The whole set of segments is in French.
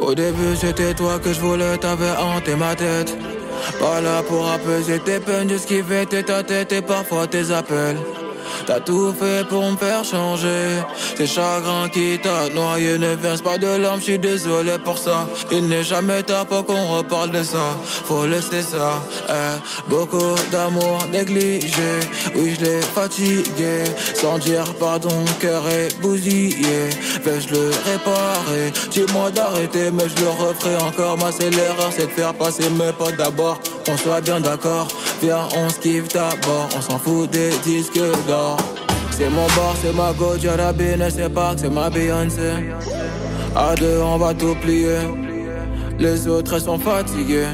Au début c'était toi que je voulais, t'avais hanté ma tête. Pas là pour apaiser tes peines, juste kiffer ta tête et parfois tes appels. T'as tout fait pour me faire changer. C'est chagrin qui t'a noyé. Ne verse pas de larmes, j'suis désolé pour ça. Il n'est jamais tard pour qu'on reparle de ça. Faut laisser ça, beaucoup d'amour négligé. Oui, je l'ai fatigué. Sans dire pardon, cœur est bousillé. Vais-je le réparer? Dis-moi d'arrêter, mais je le referai encore. Ma seule erreur, c'est de faire passer mes potes d'abord. Qu'on soit bien d'accord, viens on se kiffe d'abord. On s'en fout des disques d'or. C'est mon bar, c'est ma go, Jarabine, c'est pas que c'est ma Beyoncé. À deux on va tout plier, les autres elles sont fatiguées.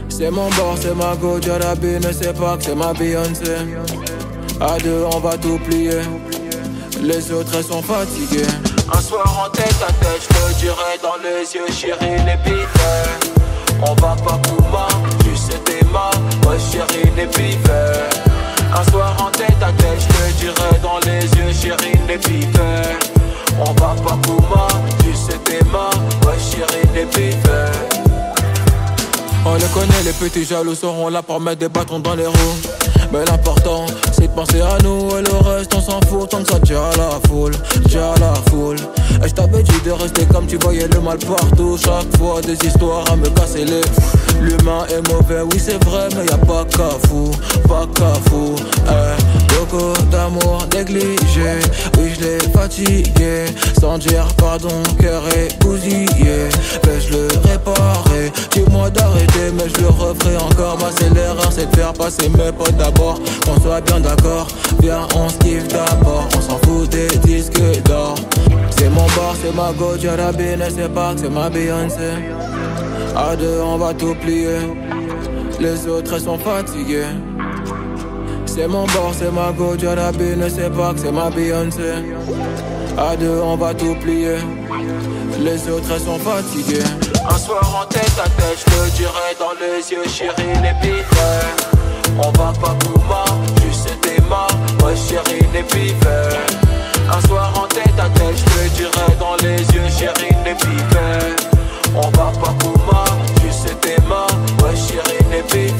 C'est mon bar, c'est ma go, Jarabine, c'est pas que c'est ma Beyoncé. À deux on va tout plier, les autres elles sont fatiguées. Un soir en tête à tête, je te dirai dans les yeux, chérie, les pifs. On va pas Kouma, tu sais t'es ma, ouais chérie, les pifs. Un soir en tête à tête, je te dirai dans les yeux, chérie, les pifs. On va pas Kouma, tu sais t'es ma, ouais chérie, les pifs. On les connaît, les petits jaloux seront là pour mettre des bâtons dans les roues. Mais l'important, c'est de penser à nous et le reste on s'en fout tant que ça tient à la foule, tient à la foule. Et je t'avais dit de rester comme tu voyais le mal partout. Chaque fois des histoires à me casser les. L'humain est mauvais, oui c'est vrai, mais y'a pas qu'à fou, pas qu'à fou. Beaucoup d'amour négligé, oui je l'ai fatigué. Sans dire pardon, cœur est bousillé. Vais-je le réparer? Dis-moi d'arrêter, mais je le referai encore. Ma seule erreur, c'est de faire passer mes potes d'abord. Qu'on soit bien d'accord, viens on se kiffe d'abord. On s'en fout des disques d'or. C'est mon bar, c'est ma go, Jarabine, c'est pas que c'est ma Beyoncé. À deux on va tout plier, les autres elles sont fatiguées. C'est mon bar, c'est ma go, Jarabine, c'est pas que c'est ma Beyoncé. À deux on va tout plier, les autres elles sont fatiguées. Un soir en tête à tête, je te dirai dans les yeux, chérie, les pifs. On va pas Kouma, tu sais t'es ma, ouais chérie, les pifs. Un soir en tête à tête, je te dirai dans les yeux, chérie, les pifs. On va pas Kouma, tu sais t'es ma, ouais chérie, les pifs.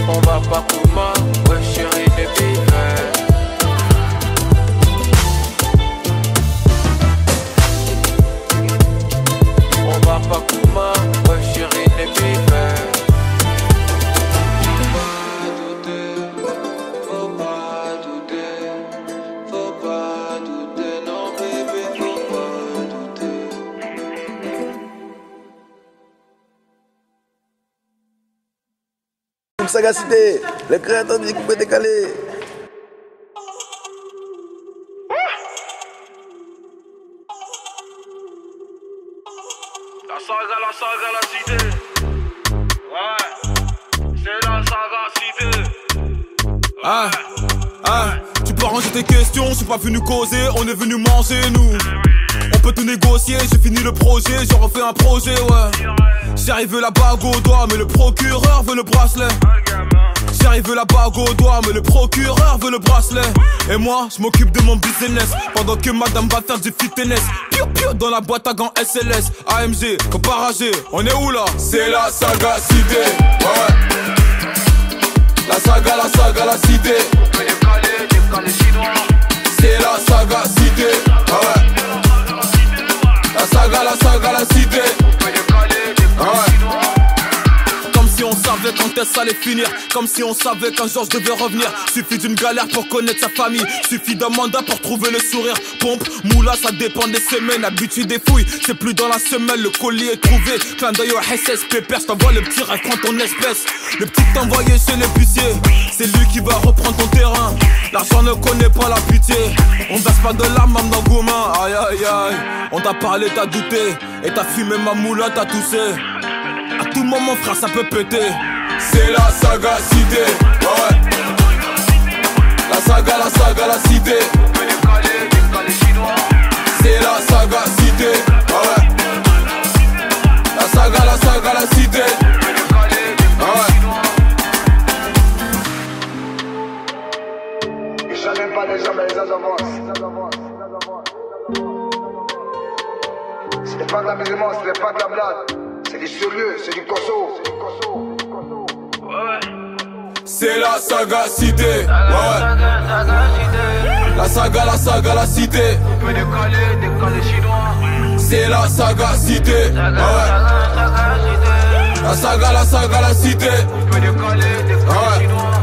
On va pas Kouma, ouais chérie, les pifs. On va pas Kouma, ouais chérie, les pifs. Sagacité, le créateur du coupé décalé. La cité. Ouais, c'est la sagacité. Tu peux ranger tes questions, je suis pas venu causer, on est venu manger nous. On peut tout négocier, j'ai fini le projet, j'ai refait un projet, ouais. J'ai arrivé la bague au doigt, mais le procureur veut le bracelet. J'ai arrivé la bague au doigt, mais le procureur veut le bracelet. Et moi, je m'occupe de mon business, pendant que madame va faire du fitness. Piu piu dans la boîte à gants SLS. AMG, comparagé, on est où là? C'est la sagacité, ouais. La saga, la cité. On peut décaler chinois. C'est la sagacité, ouais. La saga, la cité. On peut décaler chinois. Comme si on savait quand est-ce allait finir. Comme si on savait qu'un jour je devais revenir. Suffit d'une galère pour connaître sa famille. Suffit d'un mandat pour trouver le sourire. Pompe, moula, ça dépend des semaines. Habitude des fouilles, c'est plus dans la semaine. Le colis est trouvé. Clin d'œil au SS, pépère. J't'envoie le petit rêve, prends ton espèce. Le petit que t'envoyé chez l'épicier, c'est lui qui va reprendre ton terrain. L'argent ne connaît pas la pitié. On verse pas de larmes, même dans Goumin. Aïe aïe aïe. On t'a parlé, t'as douté. Et t'as fumé ma moula, t'as toussé. À tout moment frère ça peut péter. C'est la sagacité, ouais. La saga, la cité. On peut décaler chinois. C'est la sagacité, ouais. La saga, la cité. On peut décaler chinois. c'est du cosso. C'est la sagacité, ouais. La saga, la cité. On peut décaler chinois. C'est la sagacité, ouais. La saga, la cité. On peut décaler chinois.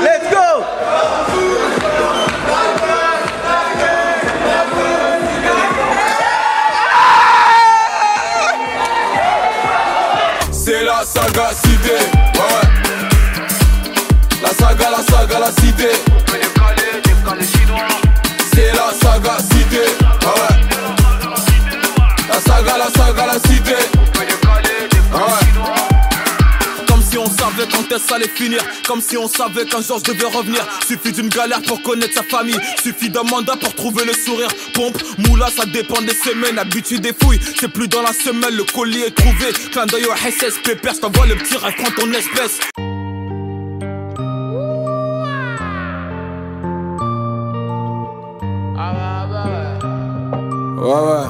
Let's go! C'est la sagacité, ouais. La saga, la cité. On peut décaler chinois. C'est la sagacité, ouais. La saga, la cité. On peut décaler chinois. Comme si on savait quand est-ce allait finir. Comme si on savait qu'un jour je devais revenir. Suffit d'une galère pour connaître sa famille. Suffit d'un mandat pour trouver le sourire. Pompe, moula, ça dépend des semaines. Habitude des fouilles, c'est plus dans la semaine. Le colis est trouvé. Clin d'œil au SS, pépère, je t'envoie le petit rêve, prends ton espèce. Ouais.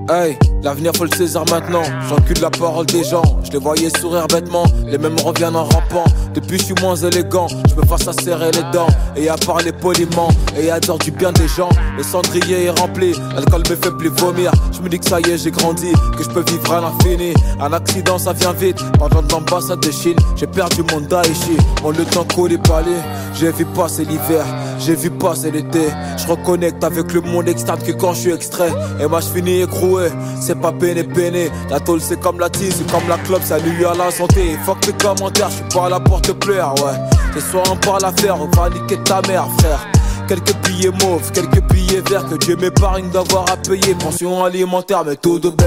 Hey, l'avenir faut le saisir maintenant. J'encule la parole des gens. Je les voyais sourire bêtement. Les mêmes reviennent en rampant. Depuis je suis moins élégant. Je me fasse à serrer les dents et à parler poliment et à dire du bien des gens. Le cendrier est rempli. L'alcool me fait plus vomir. Je me dis que ça y est j'ai grandi, que je peux vivre à l'infini. Un accident ça vient vite. Pendant de l'ambassade de Chine, j'ai perdu mon Daichi. Mon lieutenant Koulibaly. J'ai vu passer l'hiver, j'ai vu passer l'été. Je reconnecte avec le monde externe que quand je suis extrait. Et moi je finis écroué, c'est pas péné. La tôle c'est comme la tise, c'est comme la clope, ça nuit à la santé. Fuck tes commentaires, je suis pas là pour te plaire, ouais. C'est soit on parle à faire, on va niquer ta mère, frère. Quelques billets mauves, quelques billets verts, que Dieu m'épargne d'avoir à payer. Pension alimentaire, mais tout de belle.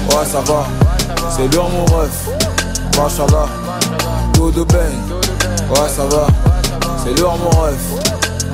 Ouais ça va, c'est lourd mon ref. Machallah, tout de belle. Ouais ça va, c'est lourd mon ref.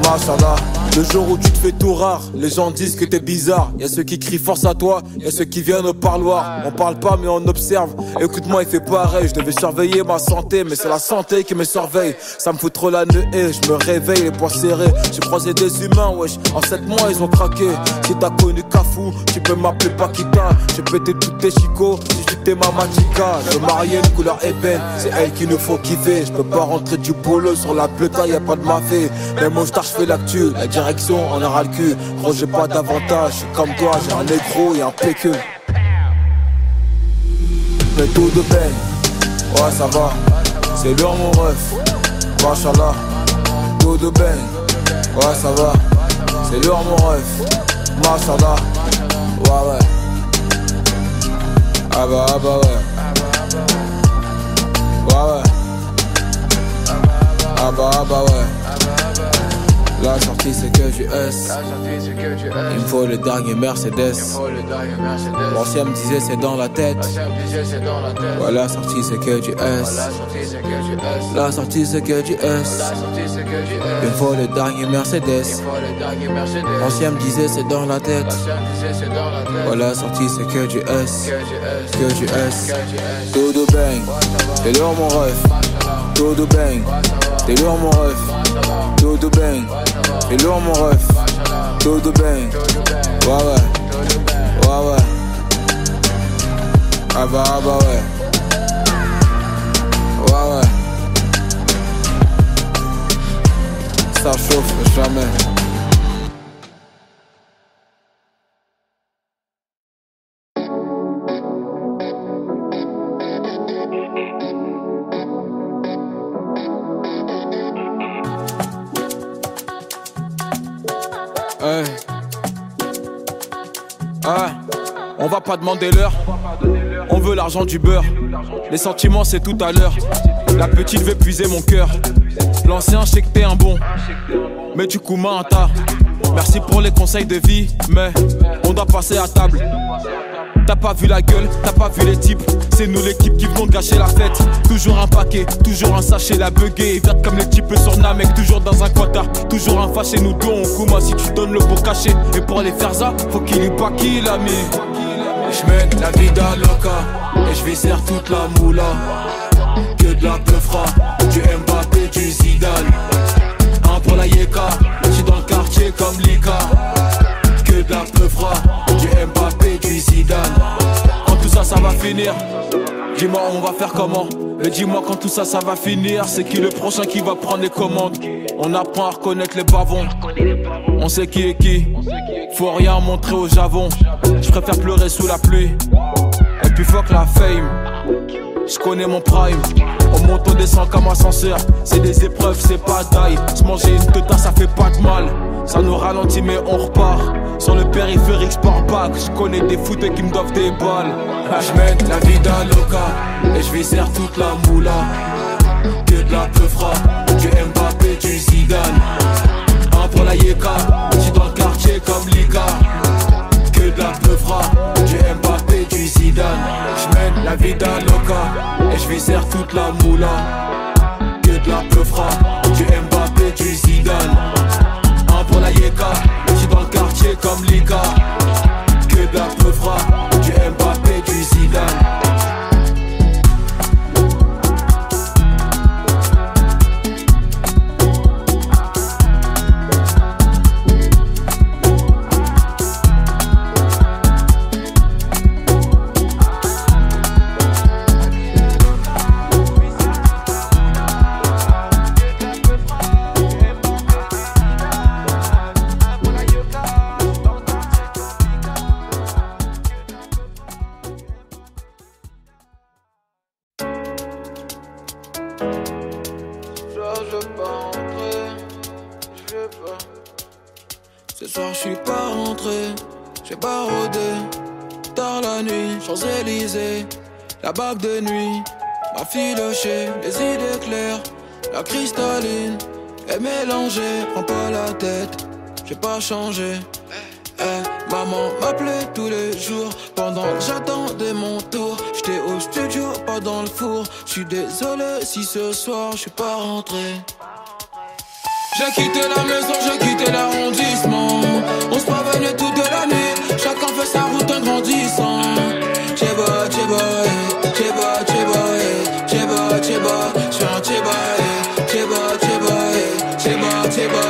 Machallah. Le jour où tu te fais tout rare, les gens disent que t'es bizarre. Y'a ceux qui crient force à toi, y'a ceux qui viennent au parloir. On parle pas mais on observe. Écoute-moi, il fait pareil. Je devais surveiller ma santé, mais c'est la santé qui me surveille. Ça me fout trop la nuée, je me réveille les poings serrés. J'ai croisé des humains, wesh. En 7 mois ils ont craqué. Si t'as connu Cafou, tu peux m'appeler Paquita. J'ai pété toutes tes chicots, si j'étais ma matica. Je mariais une couleur ébène, c'est elle qui nous faut kiffer. Je peux pas rentrer du boulot sur la pleta, y'a pas de mafé. Même mon star, je fais l'actu. Direction, on aura le cul. Gros, j'ai pas d'avantage. Je suis comme toi, j'ai un négro et un péque. Mais tout de peine, ouais, ça va. C'est lourd, mon ref. Machallah, tout de peine, ouais, ça va. C'est lourd, mon ref. Machallah, ouais. Ah bah ouais. Ouais. Ah bah ouais. La sortie c'est que du S. Il me faut le dernier Mercedes. L'ancien me disait c'est dans la tête. Ouais, la sortie c'est que du S. La sortie c'est que du S. Il me faut le dernier Mercedes. L'ancien me disait c'est dans la tête. Ouais, la sortie c'est que du S. Que du S. Tout de bang. T'es lourd mon ref. Tout de bang. T'es lourd mon ref. Tout de bang. T'es lourd mon ref. Tout de bang. Ouais. Ah bah ouais. Ouais. Ça chauffe jamais. Hey. Hey. On va pas demander l'heure, on veut l'argent du beurre. Les sentiments c'est tout à l'heure. La petite veut puiser mon cœur. L'ancien je sais que t'es un bon, mais du coup un tas. Merci pour les conseils de vie, mais on doit passer à table. T'as pas vu la gueule, t'as pas vu les types. C'est nous l'équipe qui venons de gâcher la fête. Toujours un paquet, toujours un sachet. La buguée verte comme les types sur Namek. Toujours dans un quota, toujours un fâché. Nous deux on couma si tu donnes le beau cachet. Et pour les faire ça, faut qu'il y pas qui l'a mis. J'mène la vida loca et j'viscère toute la moula. Que de la peufra, du Mbappé, du Zidane. Un pour la Yeka, j'suis dans le quartier comme Lika. Que de la peufra, du Mbappé, du Zidane. Quand tout ça, ça va finir, dis-moi on va faire comment. Mais dis-moi quand tout ça, ça va finir. C'est qui le prochain qui va prendre les commandes. On apprend à reconnaître les bavons. On sait qui est qui. Faut rien montrer au javon. Je préfère pleurer sous la pluie. Et puis fuck la fame. Je connais mon prime. On monte, on descend comme ascenseur. C'est des épreuves, c'est pas d'ail. Se manger une teta, ça fait pas de mal. Ça nous ralentit mais on repart. Sur le périphérique Sportback. Je connais des footeux qui me doivent des balles. J'mène la vida loca et j'viscère toute la moula. Que de la peufra, du Mbappé, du Zidane. Un pour la Yeka, j'suis dans le quartier comme Lika. Que de la peufra, du Mbappé, du Zidane. J'mène la vida loca et j'viscère toute la moula. Que de la peufra, du Mbappé, du Zidane. Un pour la Yeka, j'suis dans le quartier comme Lika. Que de la peufra, du Mbappé, du Zidane. Ce soir je suis pas rentré, j'ai barodé tard la nuit, Champs-Élysées, la bague de nuit, m'a filoché, les idées claires, la cristalline est mélangée, prends pas la tête, j'ai pas changé. Maman m'appelait tous les jours pendant que j'attendais mon tour. J'étais au studio, pas dans le four. J'suis désolé si ce soir j'suis pas rentré. J'ai quitté la maison, j'ai quitté l'arrondissement. On se prévenait toute la nuit, chacun fait sa route en grandissant. Tcheba, tcheba, tcheba, tcheba, tcheba, tcheba, j'suis un tcheba, tcheba, tcheba, tcheba, tcheba.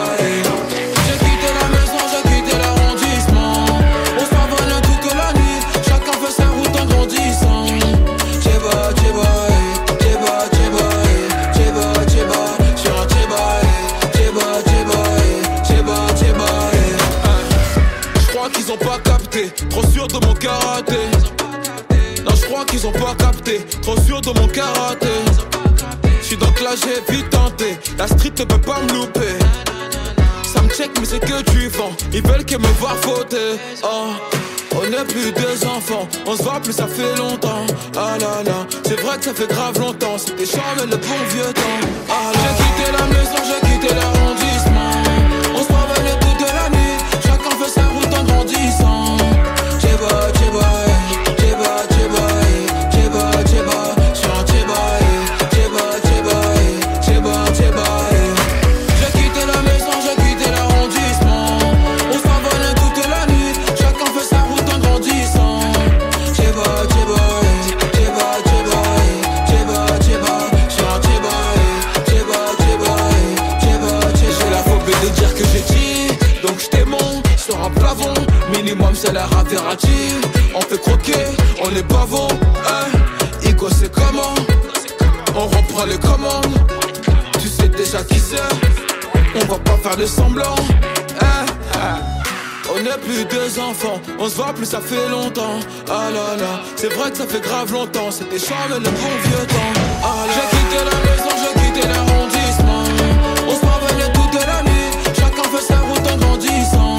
J'ai quitté la maison, j'ai quitté l'arrondissement. On se prévenait toute la nuit, chacun fait sa route en grandissant. Tcheba, tcheba, tcheba, tcheba, tcheba, tcheba, j'suis un tcheba. J'crois qu'ils ont pas capté, trop sûr de mon karaté. Non, j'crois qu'ils ont pas capté, trop sûr de mon karaté. J'suis donc là, j'ai vite tenté, la street ne peut pas me louper. Ça me check mais c'est que du vent, ils veulent que me voir fauter. Oh. On n'est plus des enfants, on se voit plus ça fait longtemps. Ah là là, c'est vrai que ça fait grave longtemps. C'était charmé le bon vieux temps. Ah là, j'ai quitté la maison, j'ai quitté l'arrondissement. On se prévenait toute la nuit, chacun fait sa route en grandissant. Tcheba, tcheba, tcheba, tcheba, tcheba, tcheba, j'suis un tcheba, tcheba, tcheba, tcheba, tcheba. J'ai quitté la maison, j'ai quitté l'arrondissement. On se prévenait toute la nuit, chacun fait sa route en grandissant. Tcheba, tcheba, tcheba, tcheba, tcheba, tcheba, j'suis un tcheba, tcheba, tcheba, tcheba, tcheba. J'ai la phobie de dire que j'ai dit, donc j'témonte sur un plafond. Minimum c'est la Raverati. On fait croquer, on est bavon. Igo c'est comment, on reprend les commandes. Tu sais déjà qui c'est, on va pas faire de semblant. On n'est plus des enfants, on se voit plus ça fait longtemps. Ah là là, c'est vrai que ça fait grave longtemps. C'était charmé le bon vieux temps. Ah là, j'ai quitté la maison, j'ai quitté l'arrondissement. On se prévenait toute la nuit, chacun fait sa route en grandissant.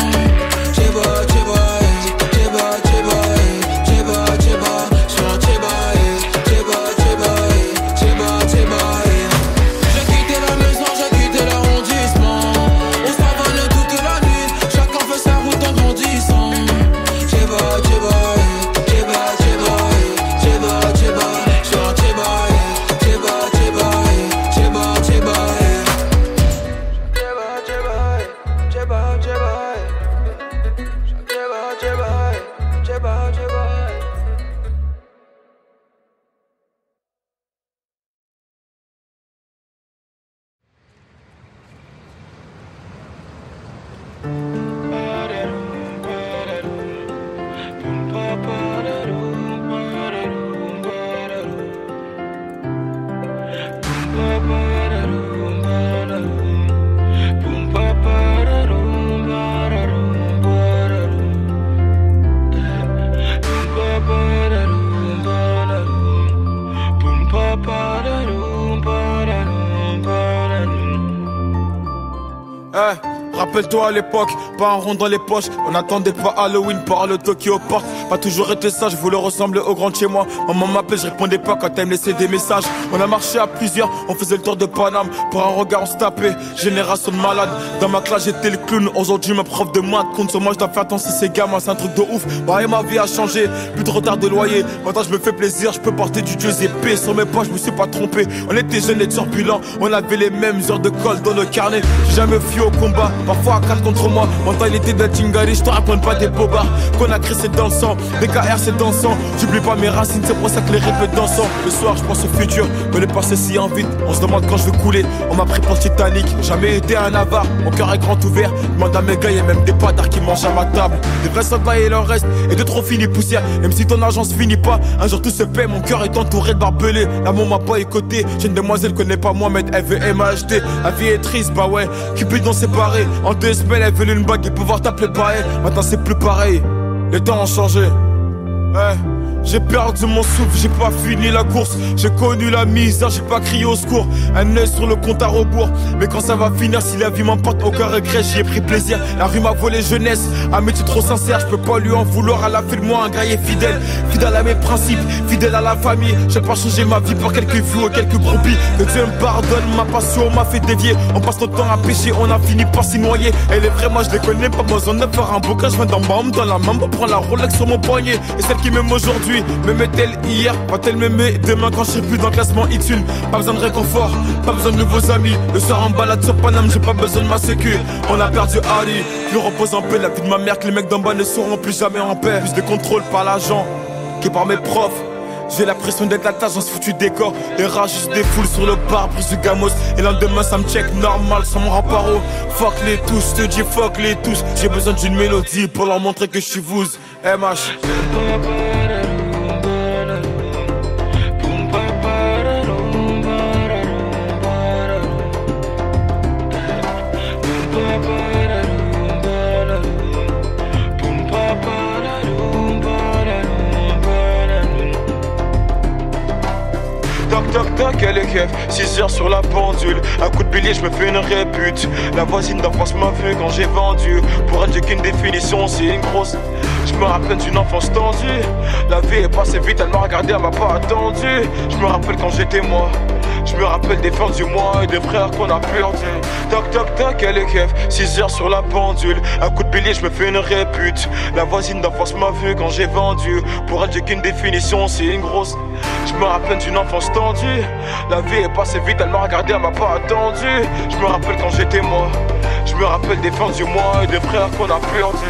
Rappelle-toi à l'époque, pas un rond dans les poches. On n'attendait pas Halloween par le Tokyo Porte. Pas toujours été sage, je voulais ressembler au grand de chez moi. Maman m'appelait, je répondais pas quand elle me laissait des messages. On a marché à plusieurs, on faisait le tour de Paname. Pour un regard on se tapait, génération de malades. Dans ma classe j'étais le clown, aujourd'hui ma prof de maths. Compte sur moi, je dois faire attention ces gamins, c'est un truc de ouf. Bah et ma vie a changé, plus de retard de loyer. Maintenant je me fais plaisir, je peux porter du Dieu épais. Sur mes poches, je me suis pas trompé. On était jeunes et turbulents, on avait les mêmes heures de colle dans le carnet. J'ai jamais fui au combat, parfois à 4 contre moi. Mentalité de Tingari, je te raconte pas des bobards. Qu'on a créé c'est dans le sang, BKR c'est dansant. J'oublie pas mes racines, c'est pour ça que les répètes dansant. Le soir je pense au futur, mais le passé si en vite. On se demande quand je vais couler, on m'a pris pour le Titanic. Jamais été un avare, mon cœur est grand ouvert. Demande à mes gars, y'a même des padards qui mangent à ma table. Des vrais soldats il en reste, et de trop finis poussière. Même si ton argent se finit pas, un jour tout se paie. Mon cœur est entouré de barbelés. L'amour m'a pas écouté, j'ai une demoiselle connaît pas moi, mais elle veut MHD. La vie est triste, bah ouais, Cupidon séparé. En 2 semaines elle veut une bague et pouvoir t'appeler pareil. Maintenant c'est plus pareil, les temps ont changé. Ouais. J'ai perdu mon souffle, j'ai pas fini la course. J'ai connu la misère, j'ai pas crié au secours. Un œil sur le compte à rebours. Mais quand ça va finir, si la vie m'emporte, aucun regret, j'y ai pris plaisir. La rue m'a volé jeunesse, amitié trop sincère. Je peux pas lui en vouloir, elle a fait de moi un guerrier fidèle. Fidèle à mes principes, fidèle à la famille. J'ai pas changé ma vie pour quelques vues ou quelques groupies. Que Dieu me pardonne, ma passion m'a fait dévier. On passe notre temps à pêcher, on a fini par s'y noyer. Elle est vraie, moi je les connais, pas besoin de faire un bouquin. Je viens d'en bas, dans la main pour prendre la Rolex sur mon poignet. Et celle qui m'aime aujourd'hui m'aimait-elle hier, va-t-elle m'aimer demain quand je serai plus dans le classement iTunes. Pas besoin de réconfort, pas besoin de nouveaux amis. Le soir en balade sur Paname, j'ai pas besoin de ma sécu. On a perdu Ali, plus repose en paix. La vie de ma mère que les mecs d'en bas ne seront plus jamais en paix. Plus de contrôle par l'agent, qui par mes profs. J'ai l'impression d'être la tâche dans ce foutu décor. Les rats juste des foules sur le pare-brise du gamos. Et le lendemain ça me check normal sans mon remparo. Fuck les tous, je te dis fuck les tous. J'ai besoin d'une mélodie pour leur montrer que je suis vous. MH. Toc toc, elle est keuf, 6 heures sur la pendule. Un coup de billet, je me fais une répute. La voisine d'en face m'a vu quand j'ai vendu. Pour elle, j'ai qu'une définition, c'est une grosse. Je me rappelle d'une enfance tendue. La vie est passée vite, elle m'a regardé, elle m'a pas attendu. Je me rappelle quand j'étais moi. Je me rappelle des fins du mois et des frères qu'on a perdu. Toc toc toc, elle est keuf, 6 heures sur la pendule. Un coup de billet, je me fais une répute. La voisine d'en face m'a vu quand j'ai vendu. Pour elle, j'ai qu'une définition, c'est une grosse. Je me rappelle d'une enfance tendue. La vie est passée vite, elle m'a regardé, elle m'a pas attendu. Je me rappelle quand j'étais moi. Je me rappelle des fins du mois et des frères qu'on a perdu.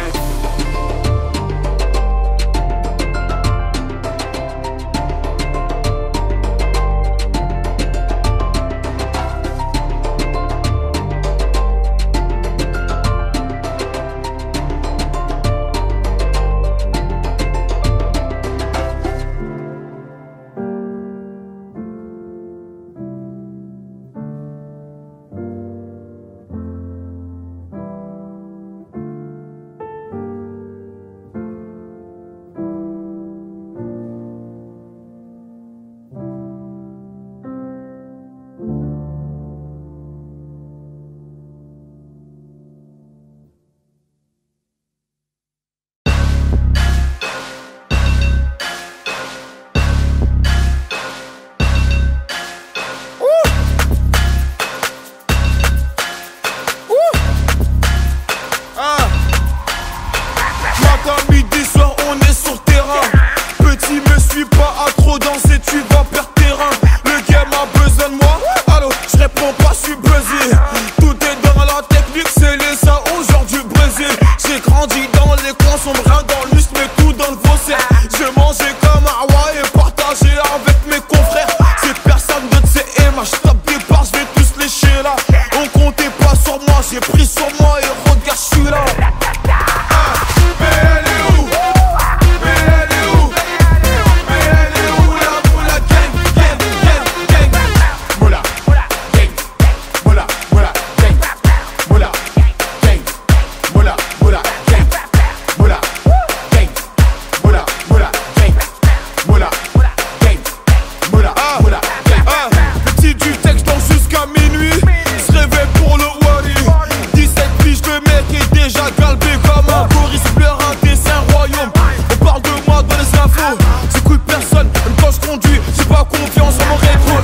déjà galbé comme un Boris Blair, c'est un royaume. On parle de moi dans les infos, j'écoute personne, même quand je conduis, j'ai pas confiance en mon rétro.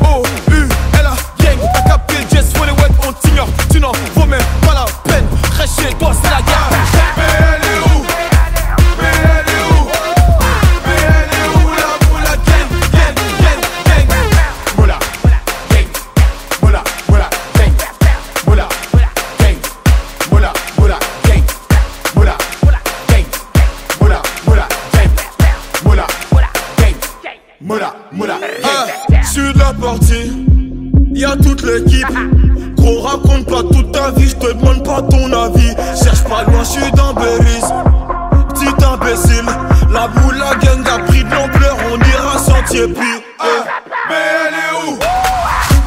M-O-U-L-A, gang, t'as capté, Jess, faut les wet, on t'ignore, tu n'en vaux même pas la peine. Reste chez toi, c'est la guerre. Mais elle est où? Mais elle est où? Mais elle est où la moula gang, gang, gang, gang? Moula, gang, moula, moula, gang, moula, gang, moula, moula, gang, moula, gang, moula, moula, gang, moula, gang, moula, moula. J'suis de la partie, y'a toute l'équipe. Gros, raconte pas toute ta vie, j'te demande pas ton avis. Cherche pas loin, j'suis dans Berry's. Petit imbécile, la moula gang a pris de l'ampleur, on ira sentier puis. Mais elle est où?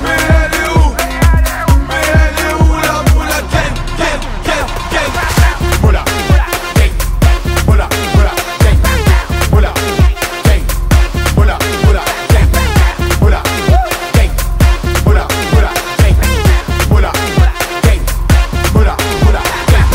Mais elle est où? Mais elle est où la moula gang, gang, gang, gang? Moula, gang, moula, moula, gang, moula, gang, moula, moula, gang, moula, gang, moula, moula, gang, moula, gang, moula, moula, gang.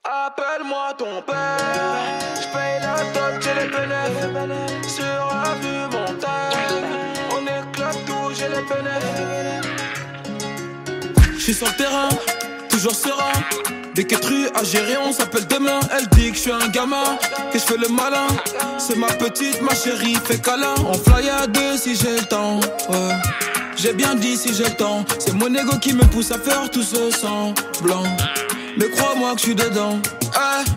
Appelle-moi ton père, j'paye la dot, j'ai les bénéfices. Sur avenue Montagne, on éclate tout, j'ai les bénéfices. J'suis sur le terrain, toujours serein. Des quêteries à gérer, on s'appelle demain. Elle dit que j'suis un gamin, que j'fais le malin. C'est ma petite, ma chérie, fais câlin. On fly à deux si j'ai le temps, ouais. J'ai bien dit si j'ai le temps. C'est mon ego qui me pousse à faire tout ce semblant. Mais crois-moi que je suis dedans.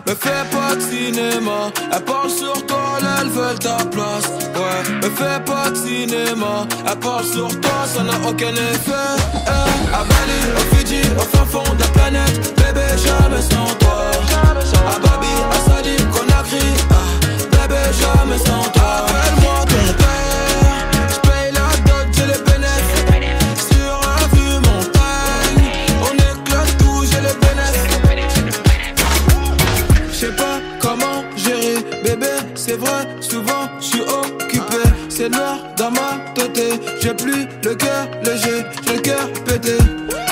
Me fais pas de cinéma. Elle parle sur toi, là, elles veulent ta place. Ouais, me fais pas de cinéma. Elle parle sur toi, ça n'a aucun effet. À Bali, au Fidji, au fin fond de la planète. Bébé, jamais sans toi. À Babi, à Sali, Conakry. Bébé, jamais sans toi. Appelle-moi ton père, j'paye la dot, j'ai les bénéfices. Sur un vue montagne, on éclate tout, j'ai les bénéfices. J'sais pas comment gérer, bébé, c'est vrai, souvent j'suis occupé. C'est noir dans ma tête, j'ai plus le cœur léger, j'ai le cœur pété.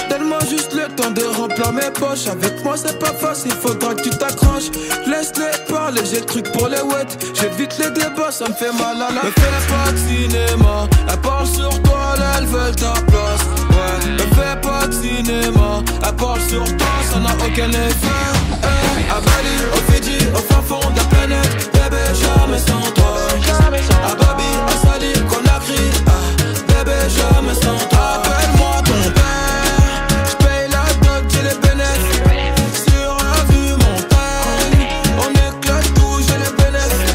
Donne-moi juste le temps de remplir mes poches. Avec moi c'est pas facile, faudra que tu t'accroches. Laisse-les parler, j'ai le truc pour les wet. J'évite les débats, ça me fait mal à la tête. Me fais pas de cinéma, elle parle sur toi, là elles veulent ta place. Ouais, me fais pas de cinéma, elle parle sur toi, ça n'a aucun effet. À Bali, au Fidji, au fin fond de la planète. Bébé, jamais sans toi. À Babi, à Sali, Conakry. Bébé, jamais sans toi. Appelle-moi ton père, j'paye la dot, j'ai les bénéfices. Sur un vue montagne, on éclate tout, j'ai les bénéfices.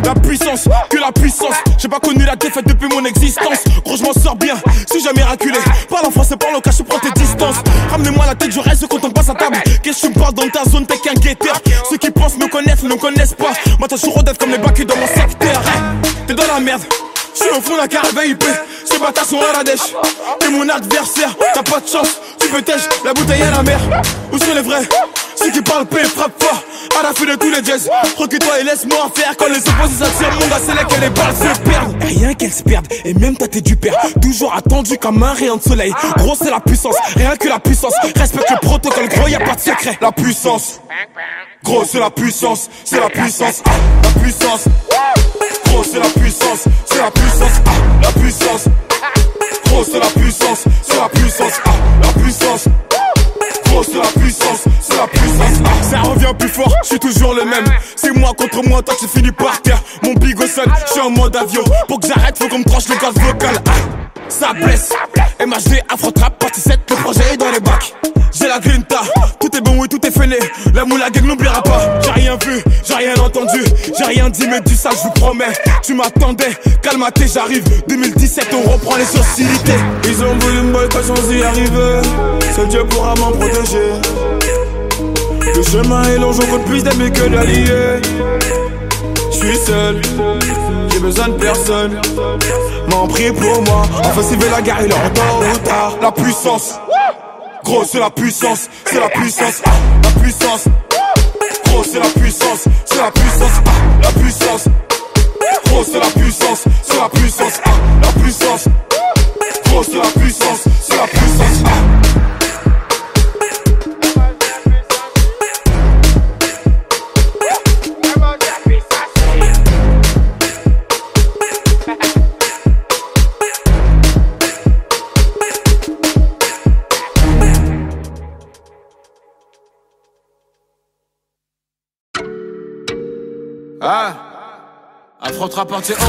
La puissance, que la puissance. J'ai pas connu la défaite depuis mon existence. Gros, je m'en sors bien, si jamais miraculé. Parle en français, parle en cash, prends tes distances. Ramenez-moi la tête, je reste quand on passe à table. Qu'est-ce que tu me parles dans ta zone, t'es qu'un guetteur. Ceux qui pensent me connaissent, ne me connaissent pas. Moi, t'as toujours au dev comme les bacus dans mon secteur. T'es dans la merde, J'suis au fond d'un caravane IP, ces bâtards sont à la dèche. T'es mon adversaire, t'as pas de chance, tu peux tèche, la bouteille à la mer. Où sont les vrais? Ceux qui parlent paix, frappe fort, à la fin de tous les jazz. Recule-toi et laisse-moi en faire. Quand les opposés s'attirent, mon gars, c'est là que les balles se perdent. Rien qu'elles se perdent, et même ta tête du père. Toujours attendu comme un rayon de soleil. Gros, c'est la puissance, rien que la puissance. Respecte le protocole, gros, y'a pas de secret. La puissance, gros, c'est la puissance, c'est la puissance. Ah, la puissance, gros, c'est la puissance, c'est la puissance. Ah, la puissance, gros, c'est la puissance, c'est la puissance. Ah, la puissance. C'est la puissance, c'est la puissance. Ah, ça revient plus fort, je suis toujours le même. C'est moi contre moi, toi tu finis par terre. Mon bigo sonne, je suis en mode avion. Pour que j'arrête, faut qu'on me tranche le gaz vocal. Ah, ça blesse. MHD, Afro-Trap, partie 7, le projet est dans les bacs. J'ai la grinta, tout est bon, oui, tout est fainé. La moula gang n'oubliera pas. J'ai rien vu, j'ai rien entendu, j'ai rien dit, mais du ça, je vous promets. Tu m'attendais, calme-toi, j'arrive. 2017, on reprend les hostilités. Ils ont voulu me boycotter sans y arriver. Seul Dieu pourra m'en protéger. Le chemin est long, j'en compte plus d'amis que d'alliés. J'suis seul, j'ai besoin de personne. M'en prie pour moi, enfin s'il veut la guerre, il est en tôt ou tard. La puissance, gros c'est la puissance, c'est la puissance. Ah, la puissance, gros c'est la puissance, c'est la puissance. Ah, la puissance, gros c'est la puissance, c'est la puissance. Ah, la puissance, gros c'est la puissance, c'est la puissance. Ah. Ah, Afro-Trap partie 11.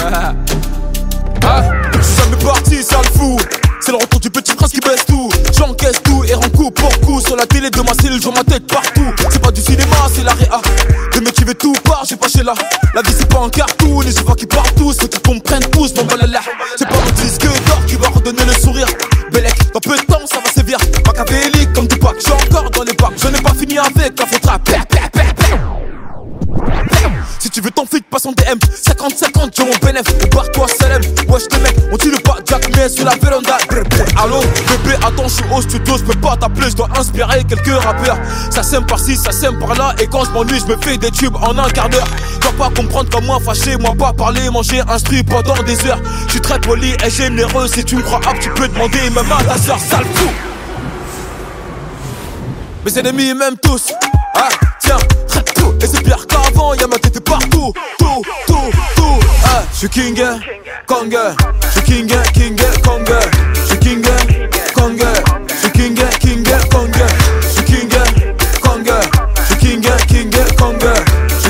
Ah, je suis jamais parti, ça le fou. C'est le retour du petit prince qui baisse tout. J'encaisse tout et rends coup pour coup. Sur la télé de ma cellule, je vois ma tête partout. C'est pas du cinéma, c'est la réa. De me tuer tout part, j'ai pas chez là. La vie c'est pas un cartoon et je vois qu'ils partent tous. Faut qu'ils comprennent tous, mon balala. C'est pas mon disque d'or qui va redonner le sourire. Bellec, dans peu de temps ça va sévir. Machiavélique comme Tupac, j'suis encore dans les bacs. Je n'ai pas fini avec Afro-Trap. Si tu veux ton feed, passe en DM 50-50, j'ai mon bénéf, barre-toi Salem. Wesh les mecs, on tire pas Jack mais sur la véranda. Allo, bébé, attends, je suis au studio, je peux pas t'appeler, je dois inspirer quelques rappeurs. Ça sème par-ci, ça sème par-là, et quand je m'ennuie, je me fais des tubes en un quart d'heure. Tu vas pas comprendre comme moi fâché, moi pas parler, manger, instruit pendant des heures. Je suis très poli et généreux, si tu me crois apte, tu peux demander même à ta soeur, sale fou. Mes ennemis m'aiment tous, ah tiens, traite tout. Et c'est pire qu'avant, y'a ma tête partout. Tout, ah, j'suis King, Kong. J'suis King, Kong. J'suis King, Kong. J'suis King, Kong. J'suis King, Kong. J'suis King, Kong. J'suis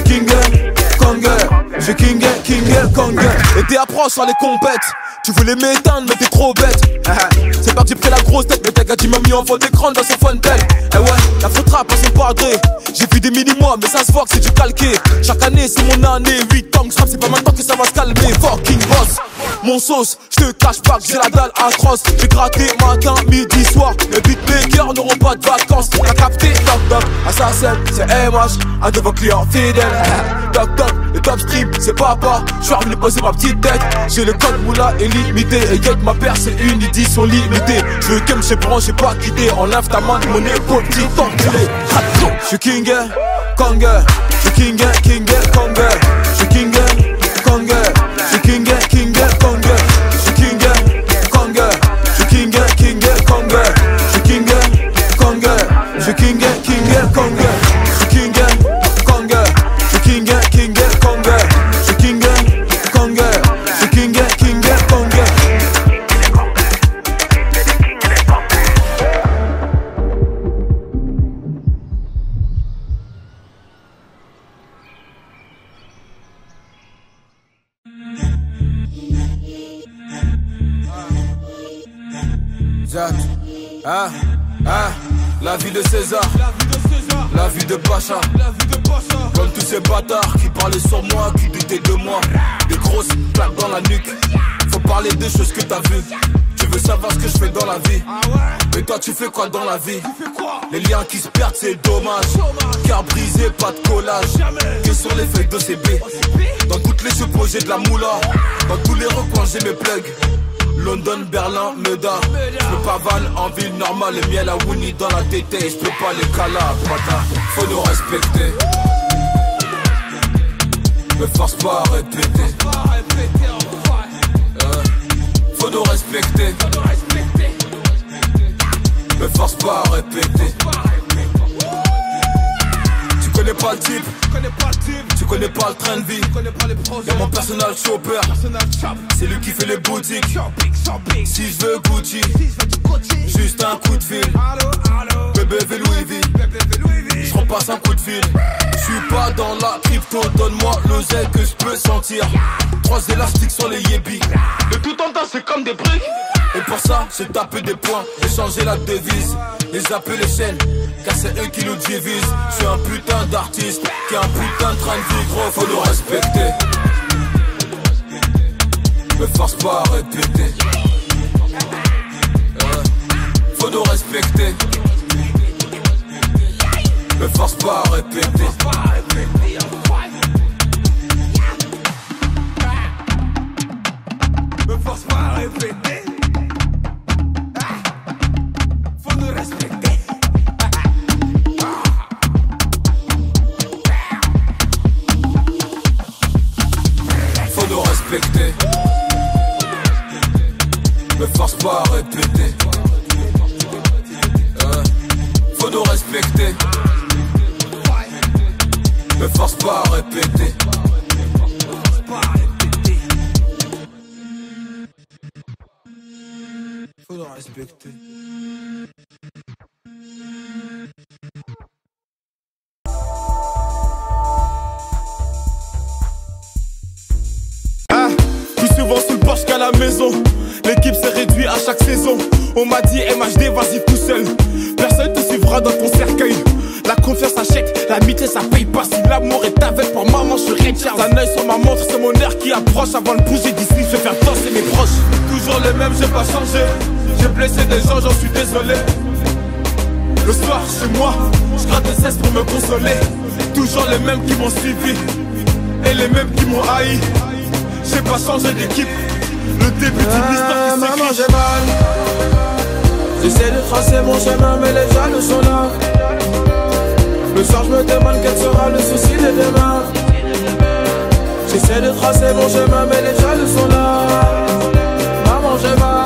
King, Kong. J'suis King, Kong. Et t'es approche sur les compètes. Tu voulais m'éteindre mais t'es trop bête. C'est pas que j'ai pris la grosse tête, mais t'as gâté m'a mis en fond d'écran dans son Fontaine. Eh ouais, la Afro-Trap c'est pas adré. J'ai vu des mini-mois mais ça se voit que c'est du calqué. Chaque année c'est mon année, 8 ans que je rappe, c'est pas maintenant que ça va se calmer. Fucking boss, mon sauce, je te cache pas que j'ai la dalle atroce. J'ai gratté matin, midi, soir. Les beatmakers n'auront pas de vacances. T'as capté, toc toc, assassin, c'est MH, un de vos clients fidèles. Toc toc, le top stream, c'est papa. J'suis revenu poser ma petite tête. J'ai le code moula illimité. Et y'a que ma paire, c'est une édition limitée. Je veux que me séparant, j'ai pas quitté. Enlève ta main de mon épaule, petit enculé. J'suis King, Kong. J'suis King, Kong. J'suis King, Kong. J'suis King, Kong. J'suis King, Kong. J'suis King, Kong. J'suis King, Kong. J'suis King, Kong. J'suis King, Kong. J'suis King, Kong. J'suis King, Kong. J'suis King, Kong. La vie de César, la vie de Pacha. Comme tous ces bâtards qui parlaient sur moi, qui doutaient de moi. Des grosses claques dans la nuque. Faut parler des choses que t'as vues. Tu veux savoir ce que je fais dans la vie. Mais toi tu fais quoi dans la vie? Les liens qui se perdent c'est dommage. Car brisé, pas de collage. Que sur les feuilles d'OCB. Dans toutes les chevaux j'ai de la moula. Dans tous les recoins j'ai mes plugs. London, Berlin, Meda. J'peux pas van en ville normale. Les miel à Winnie dans la tétée. J'peux pas les calas, pata. Faut nous respecter. Me force pas à répéter. Faut nous respecter. Me force pas à répéter. Tu connais pas le type, tu connais pas le train de vie. Y'a mon personal shopper, c'est lui qui fait les boutiques. Si je veux Gucci, juste un coup de fil. Bébé Louis V, je repasse un coup de fil. Je suis pas dans la crypto, donne-moi l'oseille que je peux sentir. 3 élastiques sur les yébis. De tout en temps c'est comme des briques. Et pour ça j'ai tapé des points, j'ai changé la devise. Les appels les chaînes, car c'est eux qui nous divisent. Je suis un putain d'artiste, qui a un putain de train de vie. Gros faut nous respecter. Me force pas à répéter. Faut nous respecter. Me force pas à répéter. Me force pas à répéter. Faut nous respecter. Faut nous respecter. Me force pas à répéter. Faut nous respecter. Me force pas à répéter. Faut nous respecter. Plus souvent sous le porche qu'à la maison. L'équipe s'est réduite à chaque saison. On m'a dit MHD vas-y tout seul. Personne te suivra dans ton cercueil. La confiance achète, l'amitié ça paye pas. Si l'amour est avec pour maman je suis Ray Charles. Un œil sur ma montre, c'est mon air qui approche. Avant de bouger d'ici, je vais faire danser mes proches. Toujours les mêmes, j'ai pas changé. J'ai blessé des gens, j'en suis désolé. Le soir chez moi, je gratte des cesses pour me consoler. Toujours les mêmes qui m'ont suivi et les mêmes qui m'ont haï. J'ai pas changé d'équipe. Le début d'une histoire qui maman j'ai mal. J'essaie de tracer mon chemin mais les jaloux sont là. Le soir je me demande quel sera le souci de demain. J'essaie de tracer mon chemin mais les jaloux sont là. Maman j'ai mal.